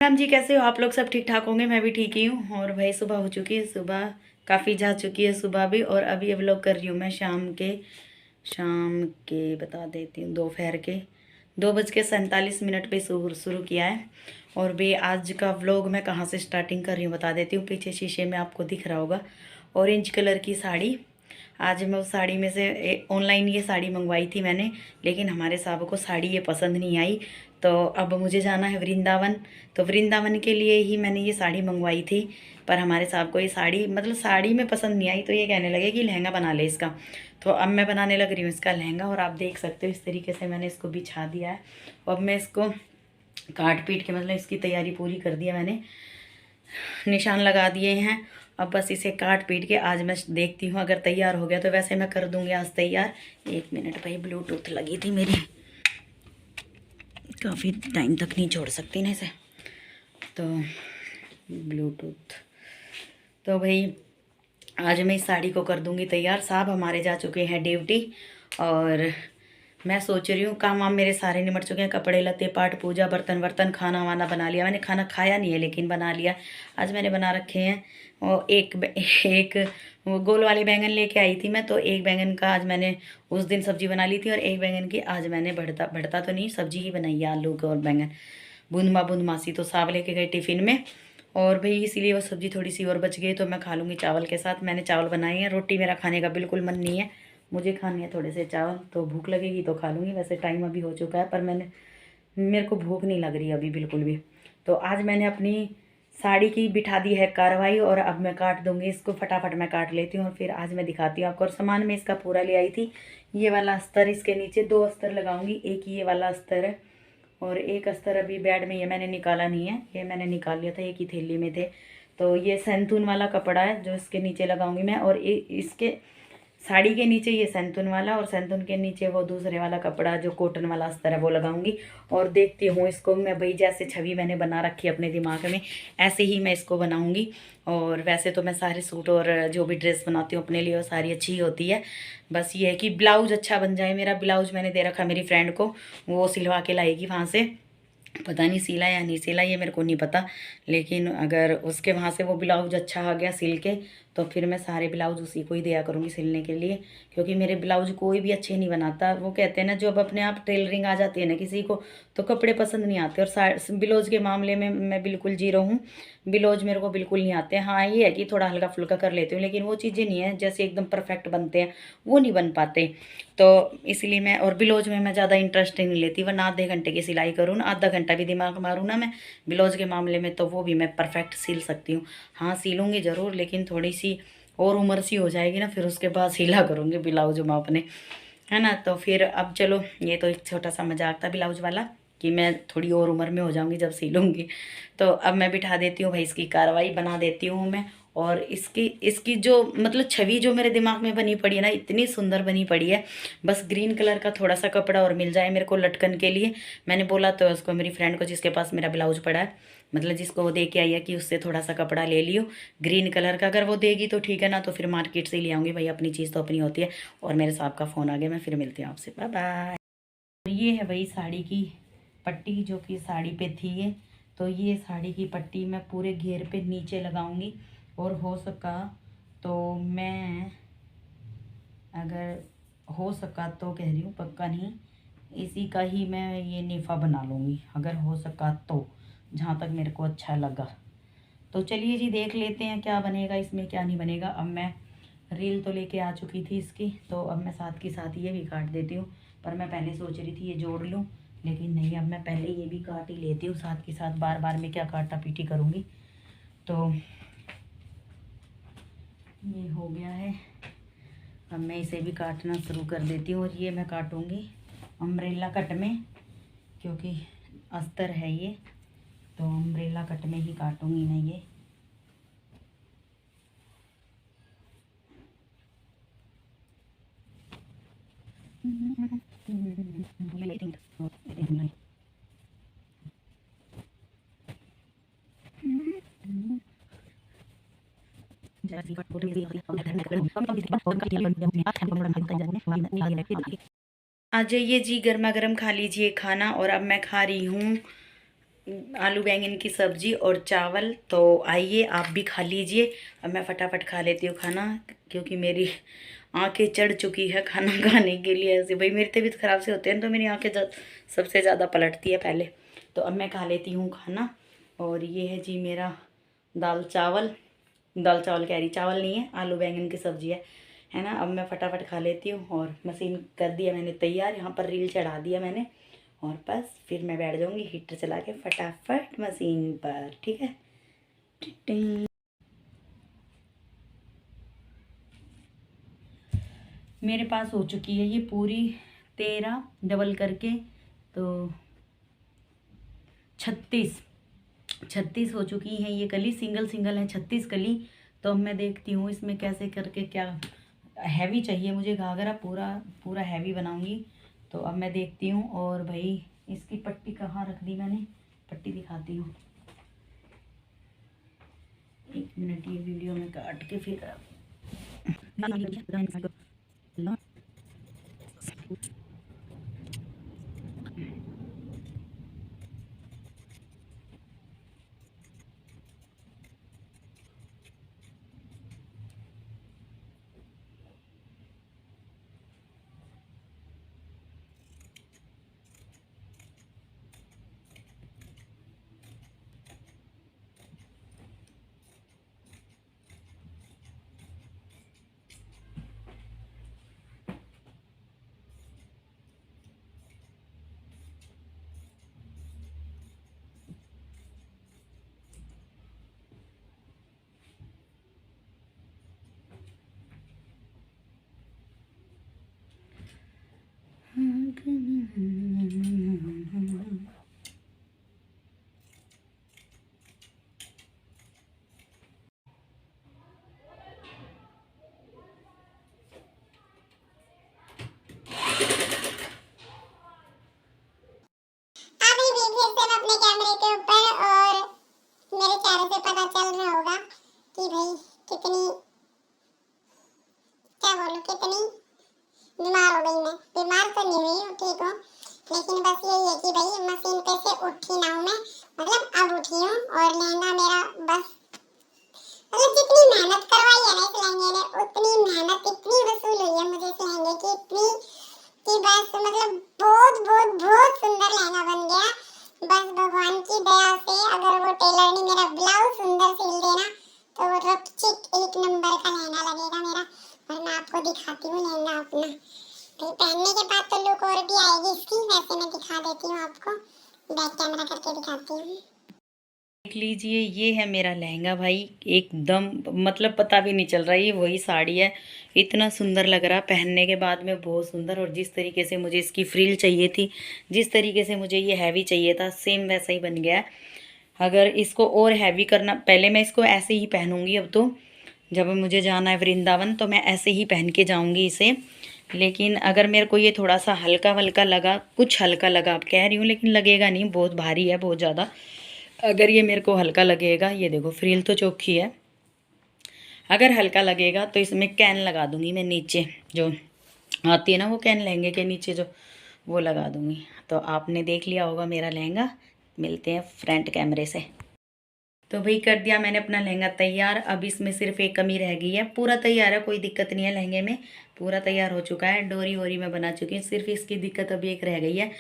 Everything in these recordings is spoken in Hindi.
राम जी, कैसे हो आप लोग? सब ठीक ठाक होंगे, मैं भी ठीक ही हूँ। और भाई सुबह हो चुकी है, सुबह काफ़ी जा चुकी है सुबह भी। और अभी अब व्लॉग कर रही हूँ मैं शाम के बता देती हूँ, दोपहर के 2:47 पे शुरू किया है। और भी आज का व्लॉग मैं कहाँ से स्टार्टिंग कर रही हूँ बता देती हूँ। पीछे शीशे में आपको दिख रहा होगा ऑरेंज कलर की साड़ी। आज मैं उस साड़ी में से ऑनलाइन ये साड़ी मंगवाई थी मैंने, लेकिन हमारे साहब को साड़ी ये पसंद नहीं आई। तो अब मुझे जाना है वृंदावन, तो वृंदावन के लिए ही मैंने ये साड़ी मंगवाई थी। पर हमारे साहब को ये साड़ी मतलब साड़ी में पसंद नहीं आई, तो ये कहने लगे कि लहंगा बना ले इसका। तो अब मैं बनाने लग रही हूँ इसका लहंगा। और आप देख सकते हो इस तरीके से मैंने इसको बिछा दिया है। अब मैं इसको काट पीट के मतलब इसकी तैयारी पूरी कर दी है मैंने, निशान लगा दिए हैं। अब बस इसे काट पीट के आज मैं देखती हूँ, अगर तैयार हो गया तो वैसे मैं कर दूँगी आज तैयार। 1 मिनट भाई, ब्लूटूथ लगी थी मेरी, काफ़ी टाइम तक नहीं छोड़ सकती ना इसे, तो ब्लूटूथ। तो भाई आज मैं इस साड़ी को कर दूँगी तैयार। साहब हमारे जा चुके हैं ड्यूटी, और मैं सोच रही हूँ काम वाम मेरे सारे निमट चुके हैं, कपड़े लत्ते पाठ पूजा बर्तन वर्तन खाना वाना बना लिया मैंने। खाना खाया नहीं है लेकिन बना लिया। आज मैंने बना रखे हैं और एक वो गोल वाले बैंगन लेके आई थी मैं, तो एक बैंगन का आज मैंने उस दिन सब्जी बना ली थी, और एक बैंगन की आज मैंने भरता तो नहीं, सब्जी ही बनाई है आलू का और बैंगन। बूंदमासी तो साहब लेके गए टिफ़िन में, और भाई इसीलिए वो सब्ज़ी थोड़ी सी और बच गई, तो मैं खा लूँगी चावल के साथ। मैंने चावल बनाए हैं, रोटी मेरा खाने का बिल्कुल मन नहीं है। मुझे खानी है थोड़े से चावल, तो भूख लगेगी तो खा लूँगी। वैसे टाइम अभी हो चुका है, पर मेरे को भूख नहीं लग रही अभी बिल्कुल भी। तो आज मैंने अपनी साड़ी की बिठा दी है कार्रवाई, और अब मैं काट दूँगी इसको। फटाफट मैं काट लेती हूँ और फिर आज मैं दिखाती हूँ आपको। और सामान मैं इसका पूरा ले आई थी। ये वाला अस्तर, इसके नीचे 2 अस्तर लगाऊंगी। एक ये वाला अस्तर है, और एक अस्तर अभी बेड में, ये मैंने निकाला नहीं है, ये मैंने निकाल लिया था, एक ही थैली में थे। तो ये सैंतून वाला कपड़ा है जो इसके नीचे लगाऊंगी मैं, और इसके साड़ी के नीचे ये सैंतून वाला, और सैंतून के नीचे वो दूसरे वाला कपड़ा जो कॉटन वाला अस्तर है वो लगाऊंगी। और देखती हूँ इसको मैं भाई, जैसे छवि मैंने बना रखी है अपने दिमाग में, ऐसे ही मैं इसको बनाऊंगी। और वैसे तो मैं सारे सूट और जो भी ड्रेस बनाती हूँ अपने लिए वो सारी अच्छी ही होती है। बस ये है कि ब्लाउज अच्छा बन जाए। मेरा ब्लाउज मैंने दे रखा मेरी फ्रेंड को, वो सिलवा के लाएगी वहाँ से। पता नहीं सिला या नहीं सिला, ये मेरे को नहीं पता, लेकिन अगर उसके वहाँ से वो ब्लाउज अच्छा आ गया सिल के, तो फिर मैं सारे ब्लाउज उसी को ही दिया करूँगी सिलने के लिए। क्योंकि मेरे ब्लाउज कोई भी अच्छे नहीं बनाता। वो कहते हैं ना, जो अब अपने आप टेलरिंग आ जाती है ना किसी को, तो कपड़े पसंद नहीं आते। और ब्लाउज के मामले में मैं बिल्कुल जीरो हूँ। ब्लाउज मेरे को बिल्कुल नहीं आते हैं। हाँ ये है कि थोड़ा हल्का फुल्का कर लेती हूँ, लेकिन वो चीज़ें नहीं है जैसे एकदम परफेक्ट बनते हैं, वो नहीं बन पाते। तो इसलिए मैं, और ब्लाउज में मैं ज़्यादा इंटरेस्ट नहीं लेती, वरना आधे घंटे की सिलाई करूँ ना, आधा घंटा भी दिमाग मारूँ ना मैं ब्लाउज के मामले में, तो वो भी मैं परफेक्ट सिल सकती हूँ। हाँ सिलूँगी ज़रूर, लेकिन थोड़ी सी और उम्र सी हो जाएगी ना, फिर उसके बाद सिला करूँगी ब्लाउज मैं अपने, है ना। तो फिर अब चलो, ये तो एक छोटा सा मजाक था ब्लाउज वाला, कि मैं थोड़ी और उम्र में हो जाऊंगी जब सिलूंगी। तो अब मैं बिठा देती हूँ भाई, इसकी कार्रवाई बना देती हूँ मैं। और इसकी इसकी जो मतलब छवि जो मेरे दिमाग में बनी पड़ी है ना, इतनी सुंदर बनी पड़ी है। बस ग्रीन कलर का थोड़ा सा कपड़ा और मिल जाए मेरे को लटकन के लिए। मैंने बोला तो उसको, मेरी फ्रेंड को जिसके पास मेरा ब्लाउज पड़ा है, मतलब जिसको वो दे के आई है, कि उससे थोड़ा सा कपड़ा ले लियो ग्रीन कलर का। अगर वो देगी तो ठीक है ना, तो फिर मार्केट से ही ले आऊँगी भाई, अपनी चीज़ तो अपनी होती है। और मेरे साहब का फ़ोन आ गया, मैं फिर मिलती हूँ आपसे, बाय बाय। ये है वही साड़ी की पट्टी जो कि साड़ी पे थी ये। तो ये साड़ी की पट्टी मैं पूरे घेर पे नीचे लगाऊंगी, और हो सका तो मैं, अगर हो सका तो कह रही हूँ, पक्का नहीं, इसी का ही मैं ये नेफा बना लूँगी अगर हो सका तो, जहाँ तक मेरे को अच्छा लगा। तो चलिए जी, देख लेते हैं क्या बनेगा इसमें क्या नहीं बनेगा। अब मैं रील तो लेके आ चुकी थी इसकी, तो अब मैं साथ के साथ ये भी काट देती हूँ। पर मैं पहले सोच रही थी ये जोड़ लूँ, लेकिन नहीं, अब मैं पहले ये भी काट ही लेती हूँ साथ के साथ। बार बार मैं क्या काटा पीटी करूँगी। तो ये हो गया है, अब मैं इसे भी काटना शुरू कर देती हूँ। और ये मैं काटूँगी अम्ब्रेला कट में, क्योंकि अस्तर है ये, तो अम्ब्रेला कट में ही काटूँगी मैं ये। आ जाइए जी, गर्मा गर्म खा लीजिए खाना। और अब मैं खा रही हूँ आलू बैंगन की सब्जी और चावल। तो आइए आप भी खा लीजिए। अब मैं फटाफट खा लेती हूँ खाना, क्योंकि मेरी आंखें चढ़ चुकी है खाना खाने के लिए। ऐसे भाई मेरी तबीयत ख़राब से होती है तो मेरी आंखें सबसे ज़्यादा पलटती है पहले। तो अब मैं खा लेती हूँ खाना। और ये है जी मेरा दाल चावल कह रही, चावल नहीं है, आलू बैंगन की सब्जी है ना। अब मैं फटाफट खा लेती हूँ और मशीन कर दिया मैंने तैयार, यहाँ पर रील चढ़ा दिया मैंने। और बस फिर मैं बैठ जाऊँगी हीटर चला के फटाफट मशीन पर, ठीक है। टिटिंग। मेरे पास हो चुकी है ये पूरी 13 डबल करके, तो 36 हो चुकी हैं ये कली। सिंगल सिंगल है 36 कली। तो अब मैं देखती हूँ इसमें कैसे करके, क्या हैवी चाहिए मुझे घाघरा, पूरा पूरा हैवी बनाऊंगी। तो अब मैं देखती हूँ। और भाई इसकी पट्टी कहाँ रख दी मैंने, पट्टी दिखाती हूँ। 1 मिनट, ये वीडियो में काट के फिर अभी भी फिर से मैं अपने कैमरे के ऊपर, और मेरे चेहरे से पता चल रहा होगा कि भाई कितनी, क्या बोलूं, कितनी बीमार हो गई मैं। बीमार तो नहीं हुई हूँ, ठीक हूँ, लेकिन बस यही है कि भाई मशीन पे से उठी ना हूँ मैं, मतलब अब उठी हूँ। और लहंगा मेरा बस, मतलब जितनी मेहनत करवाई है ना इस लहंगे ने, उतनी मेहनत इतनी वसूल हुई है मुझे इस लहंगे की, इतनी कि बस मतलब बहुत बहुत बहुत सुंदर लहंगा बन गया। बस भगवान की दया से अगर वो टेलर ने मेरा ब्लाउज सुंदर सिल देना, तो वो रपचिक 1 नंबर का लहंगा लगेगा मेरा। और मैं आपको दिखाती हूँ लहंगा अपना, फिर पहनने के बाद तो लुक और भी आएगी इसकी। वैसे मैं दिखा देती हूँ आपको, बैक कैमरा करके दिखाती हूँ। देख लीजिए, ये है मेरा लहंगा भाई, एकदम मतलब पता भी नहीं चल रहा ये वही साड़ी है। इतना सुंदर लग रहा पहनने के बाद में, बहुत सुंदर। और जिस तरीके से मुझे इसकी फ्रिल चाहिए थी, जिस तरीके से मुझे ये हैवी चाहिए था, सेम वैसा ही बन गया है। अगर इसको और हैवी करना, पहले मैं इसको ऐसे ही पहनूंगी। अब तो जब मुझे जाना है वृंदावन तो मैं ऐसे ही पहन के जाऊंगी इसे। लेकिन अगर मेरे को ये थोड़ा सा हल्का वल्का लगा, कुछ हल्का लगा, आप कह रही हूँ, लेकिन लगेगा नहीं, बहुत भारी है बहुत ज़्यादा। अगर ये मेरे को हल्का लगेगा, ये देखो फ्रिल तो चौखी है, अगर हल्का लगेगा तो इसमें कैन लगा दूंगी मैं नीचे, जो आती है ना वो कैन लहंगे के नीचे जो, वो लगा दूंगी। तो आपने देख लिया होगा मेरा लहंगा। मिलते हैं फ्रंट कैमरे से। तो भाई कर दिया मैंने अपना लहंगा तैयार। अब इसमें सिर्फ एक कमी रह गई है, पूरा तैयार है, कोई दिक्कत नहीं है लहंगे में, पूरा तैयार हो चुका है। डोरी वोरी मैं बना चुकी हूँ, सिर्फ इसकी दिक्कत अभी एक रह गई है,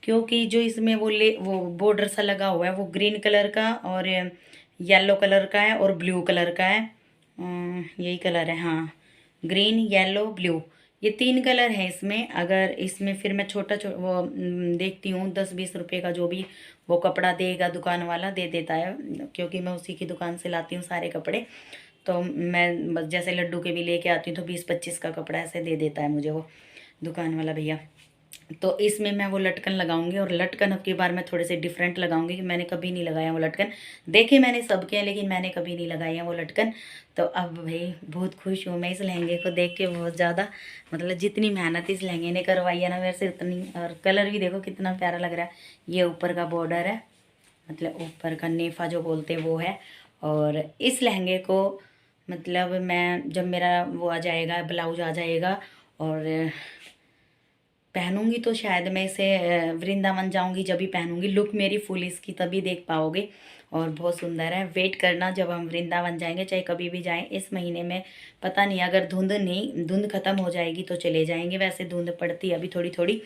क्योंकि जो इसमें वो बॉर्डर सा लगा हुआ है वो ग्रीन कलर का और येलो कलर का है और ब्लू कलर का है। यही कलर है, हाँ, ग्रीन येलो ब्लू, ये 3 कलर है इसमें। अगर इसमें फिर मैं वो देखती हूँ 10-20 रुपए का जो भी वो कपड़ा देगा दुकान वाला, दे देता है, क्योंकि मैं उसी की दुकान से लाती हूँ सारे कपड़े। तो मैं बस जैसे लड्डू के भी लेके आती हूँ तो 20-25 का कपड़ा ऐसे दे देता है मुझे वो दुकान वाला भैया। तो इसमें मैं वो लटकन लगाऊंगी, और लटकन अब की बार मैं थोड़े से डिफरेंट लगाऊंगी, कि मैंने कभी नहीं लगाया वो लटकन। देखे मैंने सबके हैं, लेकिन मैंने कभी नहीं लगाई है वो लटकन। तो अब भाई बहुत खुश हूँ मैं इस लहंगे को देख के, बहुत ज़्यादा। मतलब जितनी मेहनत इस लहंगे ने करवाई है ना मेरे से उतनी। और कलर भी देखो कितना प्यारा लग रहा है। ये ऊपर का बॉर्डर है, मतलब ऊपर का नेफा जो बोलते हैं वो है। और इस लहंगे को मतलब मैं जब मेरा वो आ जाएगा, ब्लाउज आ जाएगा और पहनूंगी तो शायद मैं इसे वृंदावन जाऊंगी जब भी पहनूंगी। लुक मेरी फुल इसकी तभी देख पाओगे और बहुत सुंदर है। वेट करना जब हम वृंदावन जाएंगे, चाहे कभी भी जाएं इस महीने में, पता नहीं अगर धुंध ख़त्म हो जाएगी तो चले जाएंगे। वैसे धुंध पड़ती है अभी थोड़ी थोड़ी,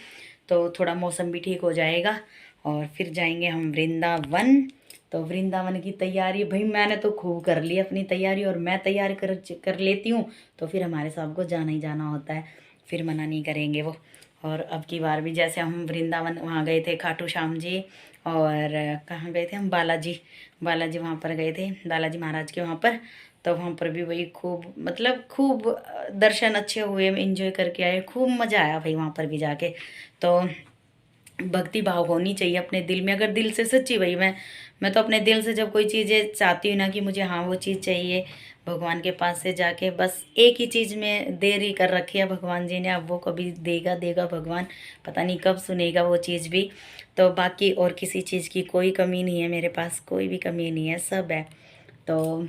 तो थोड़ा मौसम भी ठीक हो जाएगा और फिर जाएंगे हम वृंदावन। तो वृंदावन की तैयारी भाई मैंने तो खूब कर ली अपनी तैयारी, और मैं तैयारी कर लेती हूँ तो फिर हमारे साहब को जाना ही जाना होता है, फिर मना नहीं करेंगे वो। और अब की बार भी जैसे हम वृंदावन वहाँ गए थे, खाटू श्याम जी, और कहाँ गए थे हम, बालाजी वहाँ पर गए थे, बालाजी महाराज के वहाँ पर। तो वहाँ पर भी वही खूब मतलब खूब दर्शन अच्छे हुए, एंजॉय करके आए, खूब मज़ा आया भाई वहाँ पर भी जाके। तो भक्ति भाव होनी चाहिए अपने दिल में, अगर दिल से सच्ची भाई मैं तो अपने दिल से जब कोई चीज़ें चाहती हूँ ना कि मुझे हाँ वो चीज़ चाहिए, भगवान के पास से जाके बस एक ही चीज़ में देर ही कर रखी है भगवान जी ने, अब वो कभी देगा भगवान, पता नहीं कब सुनेगा वो चीज़ भी। तो बाकी और किसी चीज़ की कोई कमी नहीं है मेरे पास, कोई भी कमी नहीं है, सब है। तो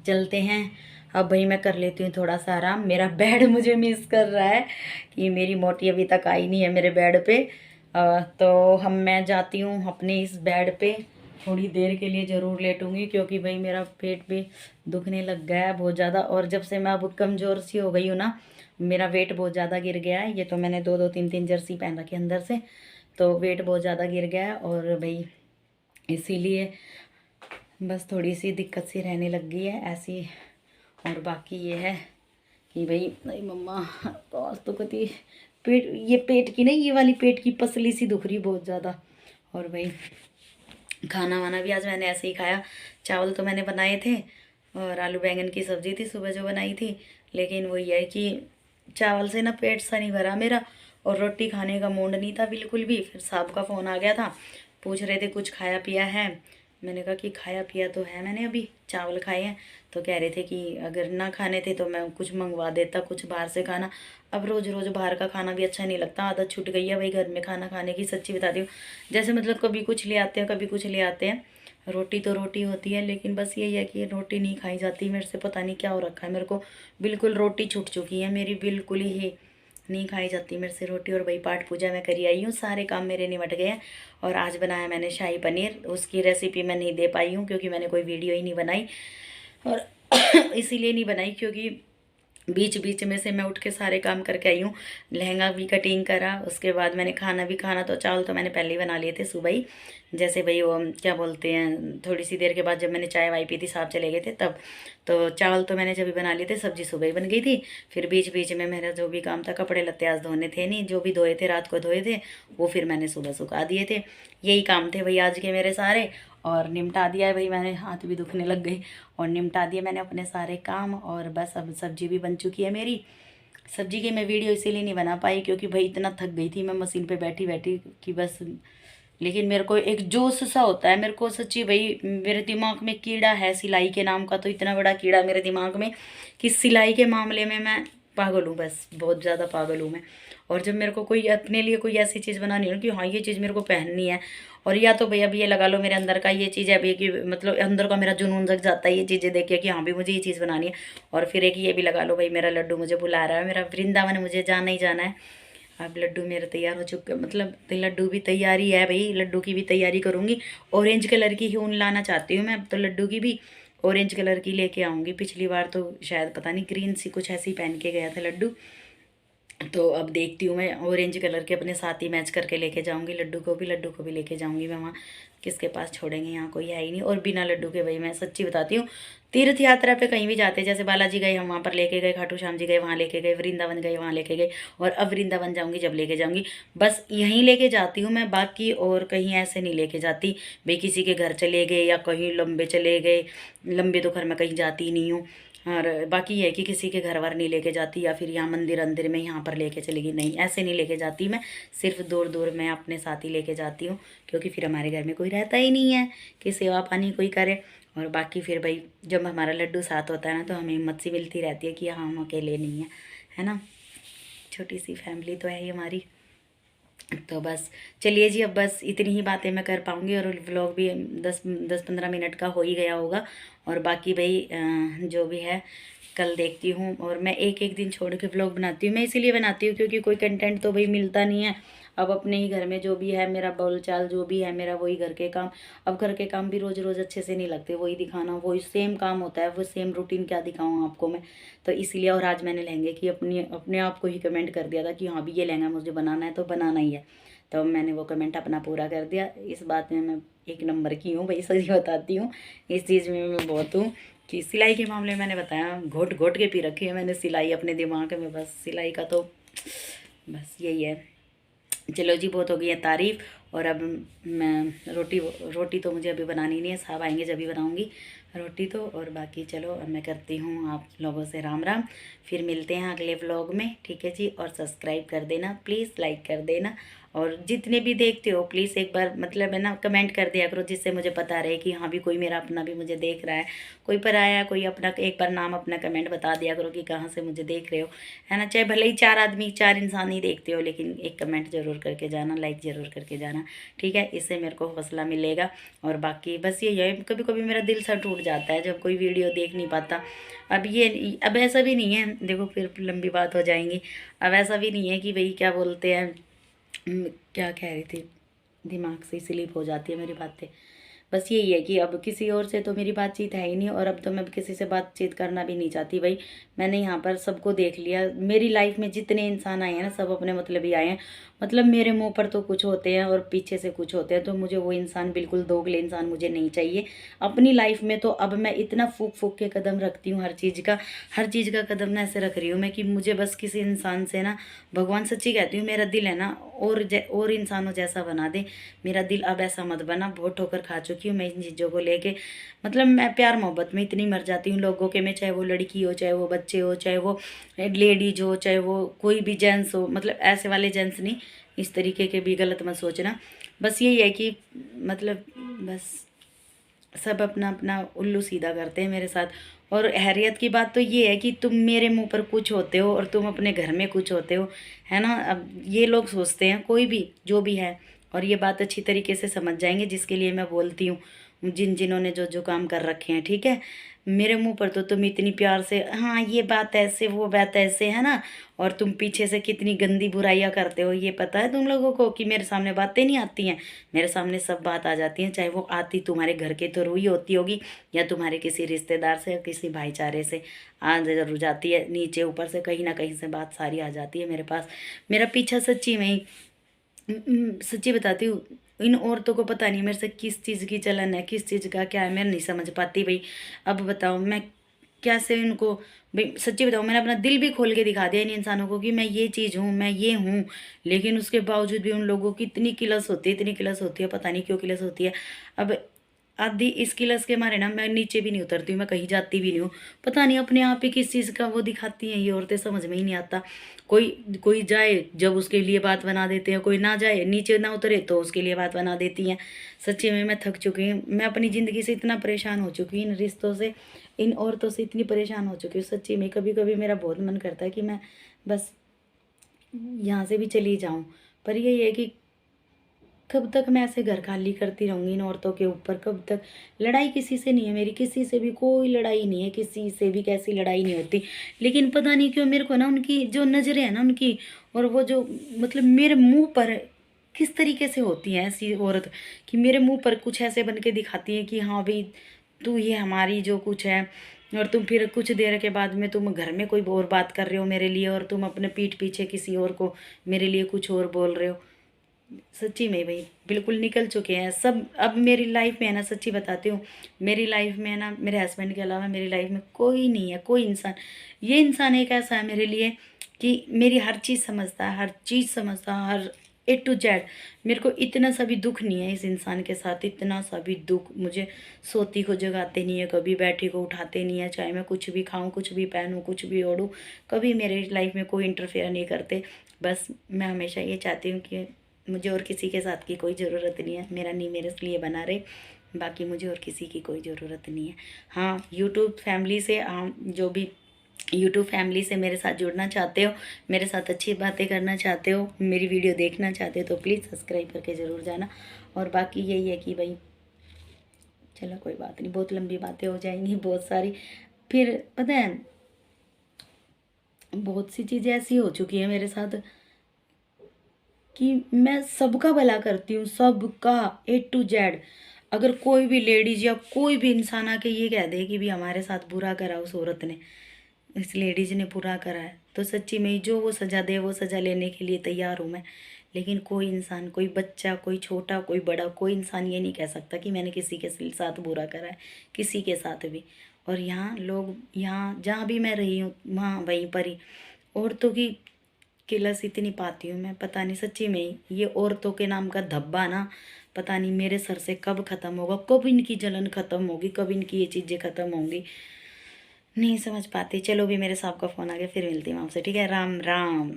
चलते हैं अब भाई, मैं कर लेती हूँ थोड़ा सा आराम। मेरा बेड मुझे मिस कर रहा है कि मेरी मोटी अभी तक आई नहीं है मेरे बेड पे। तो मैं जाती हूँ अपने इस बेड पे, थोड़ी देर के लिए ज़रूर लेटूंगी क्योंकि भाई मेरा पेट भी दुखने लग गया है बहुत ज़्यादा। और जब से मैं अब कमज़ोर सी हो गई हूँ ना, मेरा वेट बहुत ज़्यादा गिर गया है। ये तो मैंने 2-2 3-3 जर्सी पहन रखी है अंदर से, तो वेट बहुत ज़्यादा गिर गया है और भाई इसीलिए बस थोड़ी सी दिक्कत सी रहने लग गई है ऐसी। और बाकी ये है कि भाई मम्मा तो आज तो कभी पेट की नहीं, ये वाली पेट की पसली सी दुख रही बहुत ज़्यादा। और भाई खाना वाना भी आज मैंने ऐसे ही खाया। चावल तो मैंने बनाए थे और आलू बैंगन की सब्ज़ी थी सुबह जो बनाई थी, लेकिन वो ये है कि चावल से ना पेट सा नहीं भरा मेरा, और रोटी खाने का मूड नहीं था बिल्कुल भी। फिर साहब का फ़ोन आ गया था, पूछ रहे थे कुछ खाया पिया है। मैंने कहा कि खाया पिया तो है, मैंने अभी चावल खाए हैं। तो कह रहे थे कि अगर ना खाने थे तो मैं कुछ मंगवा देता, कुछ बाहर से खाना। अब रोज़ रोज़ बाहर का खाना भी अच्छा नहीं लगता, आदत छूट गई है भाई घर में खाना खाने की, सच्ची बता दी। जैसे मतलब कभी कुछ ले आते हैं कभी कुछ ले आते हैं, रोटी तो रोटी होती है, लेकिन बस यही है कि रोटी नहीं खाई जाती मेरे से, पता नहीं क्या हो रखा है मेरे को। बिल्कुल रोटी छूट चुकी है मेरी, बिल्कुल ही नहीं खाई जाती मेरे से रोटी। और भाई पाठ पूजा मैं करी आई हूँ, सारे काम मेरे निपट गए हैं। और आज बनाया मैंने शाही पनीर, उसकी रेसिपी मैं नहीं दे पाई हूँ क्योंकि मैंने कोई वीडियो ही नहीं बनाई, और इसीलिए नहीं बनाई क्योंकि बीच बीच में से मैं उठ के सारे काम करके आई हूँ। लहंगा भी कटिंग करा, उसके बाद मैंने खाना भी खाना, तो चावल तो मैंने पहले ही बना लिए थे सुबह ही। जैसे भाई वो क्या बोलते हैं, थोड़ी सी देर के बाद जब मैंने चाय वाय पी थी, साहब चले गए थे तब, तो चावल तो मैंने जब भी बना लिए थे, सब्जी सुबह ही बन गई थी। फिर बीच बीच में मेरा जो भी काम था, कपड़े लत्ते आज धोने थे नहीं, जो भी धोए थे रात को धोए थे, वो फिर मैंने सुबह सुखा दिए थे। यही काम थे भाई आज के मेरे सारे, और निपटा दिया है भाई मैंने, हाथ भी दुखने लग गए, और निपटा दिया मैंने अपने सारे काम। और बस अब सब्जी भी बन चुकी है मेरी। सब्जी की मैं वीडियो इसीलिए नहीं बना पाई क्योंकि भाई इतना थक गई थी मैं मशीन पे बैठी बैठी कि बस। लेकिन मेरे को एक जोश सा होता है मेरे को, सच्ची भाई मेरे दिमाग में कीड़ा है सिलाई के नाम का, तो इतना बड़ा कीड़ा मेरे दिमाग में कि सिलाई के मामले में मैं पागल हूँ, बस बहुत ज़्यादा पागल हूँ मैं। और जब मेरे को कोई अपने लिए कोई ऐसी चीज़ बनानी हो कि हाँ ये चीज़ मेरे को पहननी है, और या तो भैया अभी ये लगा लो मेरे अंदर का ये चीज़ है अभी कि मतलब अंदर का मेरा जुनून जग जाता है ये चीज़ें देख के कि हाँ भी मुझे ये चीज़ बनानी है। और फिर एक ये भी लगा लो भाई मेरा लड्डू मुझे बुला रहा है, मेरा वृंदावन मुझे जाना ही जाना है। अब लड्डू मेरे तैयार हो चुके, मतलब लड्डू भी तैयारी है भाई, लड्डू की भी तैयारी करूँगी। ऑरेंज कलर की ही ऊन लाना चाहती हूँ मैं, अब तो लड्डू की भी ऑरेंज कलर की लेके आऊँगी। पिछली बार तो शायद पता नहीं ग्रीन सी कुछ ऐसी पहन के गया था लड्डू, तो अब देखती हूँ मैं ऑरेंज कलर के अपने साथ ही मैच करके लेके जाऊँगी। लड्डू को भी लेके जाऊँगी मैं वहाँ, किसके पास छोड़ेंगे, यहाँ कोई है ही नहीं। और बिना लड्डू के भाई मैं सच्ची बताती हूँ, तीर्थ यात्रा पे कहीं भी जाते, जैसे बालाजी गए हम वहाँ पर लेके गए, खाटू श्याम जी गए वहाँ लेके गए, वृंदावन गए वहाँ लेके गए, और अब वृंदावन जाऊँगी जब लेके जाऊँगी बस यहीं लेके जाती हूँ मैं, बाकी और कहीं ऐसे नहीं लेके जाती। भाई किसी के घर चले गए या कहीं लंबे चले गए, लंबे तो घर में कहीं जाती नहीं हूँ। और बाकी ये है कि किसी के घर वार नहीं लेके जाती, या फिर यहाँ मंदिर अंदिर में यहाँ पर लेके चलेगी, नहीं ऐसे नहीं लेके जाती मैं। सिर्फ दूर दूर मैं अपने साथ ही लेके जाती हूँ क्योंकि फिर हमारे घर में कोई रहता ही नहीं है कि सेवा पानी कोई करे। और बाकी फिर भाई जब हमारा लड्डू साथ होता है ना तो हमें हिम्मत सी मिलती रहती है कि हाँ हम अकेले नहीं है ना। छोटी सी फैमिली तो है ही हमारी। तो बस चलिए जी, अब बस इतनी ही बातें मैं कर पाऊँगी, और व्लॉग भी 10-15 मिनट का हो ही गया होगा। और बाकी भाई जो भी है कल देखती हूँ। और मैं एक एक दिन छोड़ के व्लॉग बनाती हूँ। मैं इसीलिए बनाती हूँ क्योंकि कोई कंटेंट तो भाई मिलता नहीं है। अब अपने ही घर में जो भी है मेरा बोल चाल, जो भी है मेरा, वही घर के काम। अब घर के काम भी रोज़ रोज़ अच्छे से नहीं लगते, वही दिखाना, वही सेम काम होता है, वो सेम रूटीन क्या दिखाऊँ आपको मैं। तो इसलिए, और आज मैंने लहंगे की अपने आप को ही कमेंट कर दिया था कि हाँ भी ये लहंगा मुझे बनाना है तो बनाना ही है। तो मैंने वो कमेंट अपना पूरा कर दिया। इस बात में मैं एक नंबर की हूँ भाई, सही बताती हूँ। इस चीज़ में मैं बहुत हूँ कि सिलाई के मामले में मैंने बताया, घोट घोट के पी रखी है मैंने सिलाई अपने दिमाग में। बस सिलाई का तो बस यही है। चलो जी, बहुत हो गई है तारीफ़। और अब मैं रोटी तो मुझे अभी बनानी नहीं है, साहब आएंगे जब भी बनाऊंगी रोटी तो। और बाकी चलो अब मैं करती हूँ आप लोगों से राम राम। फिर मिलते हैं अगले व्लॉग में, ठीक है जी। और सब्सक्राइब कर देना प्लीज़, लाइक कर देना। और जितने भी देखते हो प्लीज़ एक बार मतलब है ना कमेंट कर दिया करो, जिससे मुझे पता रहे कि हाँ भी कोई मेरा अपना भी मुझे देख रहा है, कोई पराया कोई अपना। एक बार नाम अपना कमेंट बता दिया करो कि कहाँ से मुझे देख रहे हो, है ना। चाहे भले ही 4 इंसान ही देखते हो, लेकिन एक कमेंट ज़रूर करके जाना, लाइक ज़रूर करके जाना, ठीक है। इससे मेरे को हौसला मिलेगा। और बाकी बस ये है, कभी कभी मेरा दिल सा टूट जाता है जब कोई वीडियो देख नहीं पाता। अब ऐसा भी नहीं है, देखो फिर लंबी बात हो जाएंगी। अब ऐसा भी नहीं है कि भाई क्या बोलते हैं, क्या कह रही थी, दिमाग से स्लिप हो जाती है मेरी बातें। बस यही है कि अब किसी और से तो मेरी बातचीत है ही नहीं, और अब तो मैं किसी से बातचीत करना भी नहीं चाहती भाई। मैंने यहाँ पर सबको देख लिया, मेरी लाइफ में जितने इंसान आए हैं ना सब अपने मतलब ही आए हैं। मतलब मेरे मुंह पर तो कुछ होते हैं और पीछे से कुछ होते हैं, तो मुझे वो इंसान बिल्कुल दोगले इंसान मुझे नहीं चाहिए अपनी लाइफ में। तो अब मैं इतना फूक फूक के कदम रखती हूँ हर चीज़ का कदम ना ऐसे रख रही हूँ मैं कि मुझे बस किसी इंसान से ना, भगवान सच्ची कहती हूँ, मेरा दिल है ना और इंसानों जैसा बना दे। मेरा दिल अब ऐसा मत बना। बहुत ठोकर खा चुकी हूँ मैं इन चीज़ों को लेके। मतलब मैं प्यार मोहब्बत में इतनी मर जाती हूँ लोगों के में, चाहे वो लड़की हो, चाहे वो बच्चे हो, चाहे वो लेडीज हो, चाहे वो कोई भी जेंट्स हो। मतलब ऐसे वाले जेंट्स नहीं, इस तरीके के भी गलत मत सोचना। बस यही है कि मतलब बस सब अपना अपना उल्लू सीधा करते हैं मेरे साथ। और हैरियत की बात तो ये है कि तुम मेरे मुंह पर कुछ होते हो और तुम अपने घर में कुछ होते हो, है ना। अब ये लोग सोचते हैं, कोई भी जो भी है, और ये बात अच्छी तरीके से समझ जाएंगे जिसके लिए मैं बोलती हूँ, जिन्होंने जो जो काम कर रखे हैं, ठीक है। मेरे मुंह पर तो तुम इतनी प्यार से हाँ ये बात ऐसे वो बात ऐसे, है ना। और तुम पीछे से कितनी गंदी बुराइयां करते हो, ये पता है तुम लोगों को कि मेरे सामने बातें नहीं आती हैं। मेरे सामने सब बात आ जाती हैं, चाहे वो आती तुम्हारे घर के थ्रू ही होती होगी या तुम्हारे किसी रिश्तेदार से या किसी भाईचारे से आ जरूर जाती है। नीचे ऊपर से कहीं ना कहीं से बात सारी आ जाती है मेरे पास। मेरा पीछा सच्ची में ही सच्ची बताती हूँ, इन औरतों को पता नहीं मेरे से किस चीज़ की चलन है, किस चीज़ का क्या है, मैं नहीं समझ पाती भाई। अब बताओ मैं कैसे इनको, भाई सच्ची बताओ, मैंने अपना दिल भी खोल के दिखा दिया इन इंसानों को कि मैं ये चीज़ हूँ, मैं ये हूँ। लेकिन उसके बावजूद भी उन लोगों की इतनी किलस होती है, इतनी किलस होती है, पता नहीं क्यों किलस होती है। अब आधी इस किलस के मारे ना मैं नीचे भी नहीं उतरती हूँ, मैं कहीं जाती भी नहीं हूँ। पता नहीं अपने आप ही किस चीज़ का वो दिखाती हैं ये औरतें, समझ में ही नहीं आता। कोई कोई जाए जब उसके लिए बात बना देते हैं, कोई ना जाए नीचे ना उतरे तो उसके लिए बात बना देती हैं। सच्ची में मैं थक चुकी हूँ, मैं अपनी ज़िंदगी से इतना परेशान हो चुकी हूँ, इन रिश्तों से, इन औरतों से इतनी परेशान हो चुकी हूँ। सच्ची में कभी कभी मेरा बहुत मन करता है कि मैं बस यहाँ से भी चली जाऊँ। पर यही है कि कब तक मैं ऐसे घर खाली करती रहूँगी इन औरतों के ऊपर, कब तक। लड़ाई किसी से नहीं है मेरी, किसी से भी कोई लड़ाई नहीं है, किसी से भी कैसी लड़ाई नहीं होती। लेकिन पता नहीं क्यों मेरे को ना उनकी जो नज़रें हैं ना उनकी, और वो जो मतलब मेरे मुंह पर किस तरीके से होती है ऐसी औरत कि मेरे मुंह पर कुछ ऐसे बन के दिखाती है कि हाँ भाई तू ये हमारी जो कुछ है। और तुम फिर कुछ देर के बाद में तुम घर में कोई और बात कर रहे हो मेरे लिए, और तुम अपने पीठ पीछे किसी और को मेरे लिए कुछ और बोल रहे हो। सच्ची में भाई बिल्कुल निकल चुके हैं सब। अब मेरी लाइफ में है ना, सच्ची बताती हूँ, मेरी लाइफ में है ना मेरे हस्बैंड के अलावा मेरी लाइफ में कोई नहीं है, कोई इंसान। ये इंसान एक ऐसा है मेरे लिए कि मेरी हर चीज़ समझता है, हर चीज़ समझता है, हर A to Z। मेरे को इतना सा भी दुख नहीं है इस इंसान के साथ, इतना सा भी दुख। मुझे सोती को जगाते नहीं है, कभी बैठी को उठाते नहीं है, चाहे मैं कुछ भी खाऊं, कुछ भी पहनूं, कुछ भी ओढ़ूं, कभी मेरे लाइफ में कोई इंटरफेयर नहीं करते। बस मैं हमेशा ये चाहती हूँ कि मुझे और किसी के साथ की कोई ज़रूरत नहीं है, मेरा नहीं मेरे लिए बना रहे, बाकी मुझे और किसी की कोई ज़रूरत नहीं है। हाँ यूट्यूब फैमिली से जो भी यूट्यूब फैमिली से मेरे साथ जुड़ना चाहते हो, मेरे साथ अच्छी बातें करना चाहते हो, मेरी वीडियो देखना चाहते हो तो प्लीज़ सब्सक्राइब करके ज़रूर जाना। और बाकी यही है कि भाई चलो कोई बात नहीं, बहुत लंबी बातें हो जाएंगी बहुत सारी। फिर पता है बहुत सी चीज़ें ऐसी हो चुकी है मेरे साथ कि मैं सबका भला करती हूँ, सबका A to Z। अगर कोई भी लेडीज या कोई भी इंसान आके ये कह दे कि भी हमारे साथ बुरा करा उस औरत ने, इस लेडीज ने बुरा करा है, तो सच्ची में जो वो सज़ा दे वो सज़ा लेने के लिए तैयार हूँ मैं। लेकिन कोई इंसान, कोई बच्चा, कोई छोटा, कोई बड़ा, कोई इंसान ये नहीं कह सकता कि मैंने किसी के साथ बुरा करा है, किसी के साथ भी। और यहाँ लोग, यहाँ जहाँ भी मैं रही हूँ वहाँ वहीं पर ही औरतों की किलस इतनी पाती हूँ मैं, पता नहीं सच्ची में ही ये औरतों के नाम का धब्बा ना, पता नहीं मेरे सर से कब ख़त्म होगा, कब इनकी जलन ख़त्म होगी, कब इनकी ये चीज़ें ख़त्म होंगी, नहीं समझ पाती। चलो भी मेरे साहब का फ़ोन आ गया, फिर मिलती हूँ आपसे, ठीक है। राम राम।